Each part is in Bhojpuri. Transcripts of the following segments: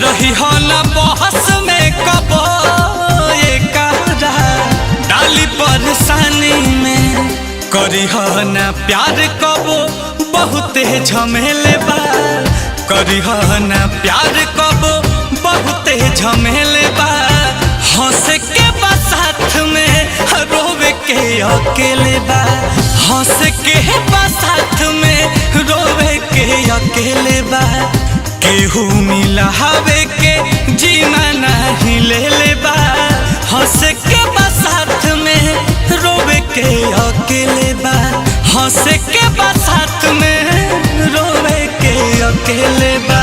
रही हो न बहस में कबो ये करा डाली परेशानी में करी हो न प्यार कबो बहुते झमेले बा करी हो न प्यार कबो बहुते झमेले बा हंस के बा साथ में रोवे के अकेले बा हंस के बा साथ में रोवे के अकेले बा केहू मिला हवे के जीना नहीं ले ले बा हंस के बा साथ में रोवे के अकेले बा हंस के बा साथ में रोवे के अकेले बा।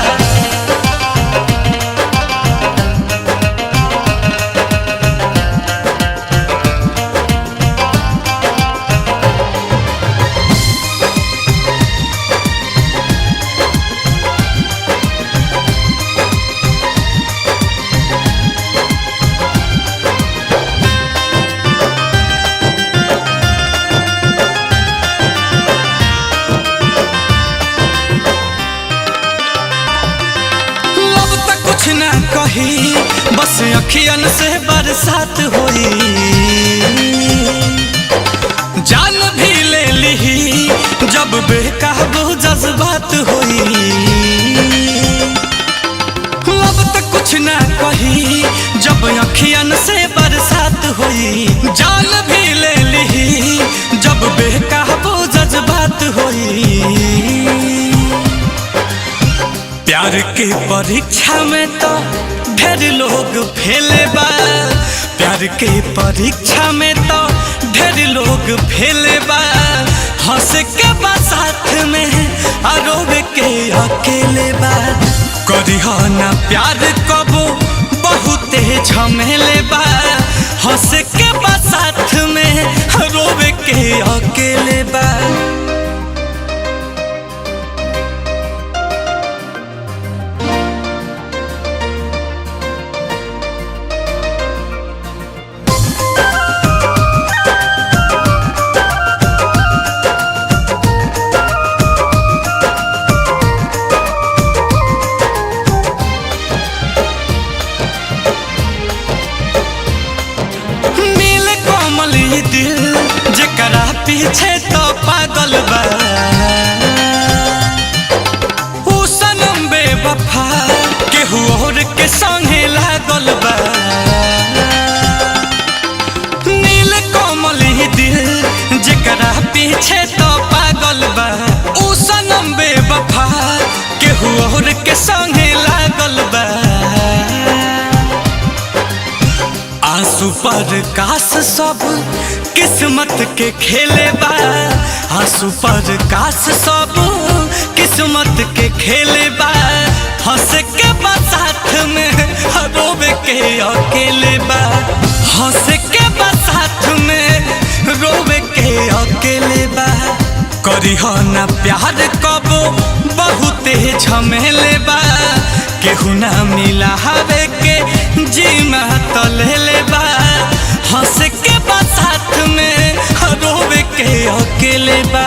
कुछ ना कही बस अखियन से बरसात होई जान भी ले ली जब बेकाबू जज्बात होई अब तक कुछ ना कही जब अखियन से बरसात होई जान भी ले ली जब बेकाबू जज्बात होई प्यार के परीक्षा में तो ढेर लोग फेले बा प्यार के परीक्षा में तो ढेर लोग फेले बा हंस के बा साथ में रोवे के अकेले बा करी हो ना प्यार कबो बहुते झमेले बा हंस के बा साथ में रोवे के अकेले बा। दिल जकरा पीछे तो पागल बा ऊ सनम बेवफा केहू और के संगे लागल बा नील कोमल ही दिल जकरा पीछे तो पागल बा ऊ सनम बेवफा केहू और के संगे लागल बा आंसू पर काश सब किस्मत के खेले बा आंसू पर काश सब किस्मत के खेले बा हंस के बा साथ में रोवे के अकेले बा हंस के बा साथ में रोवे के अकेले बा करी हो ना प्यार कबो बहुते झमेले बा केहू ना मिला हवे के जीमा तो ले ले बा हंस के बा साथ में रोवे के अकेले बा।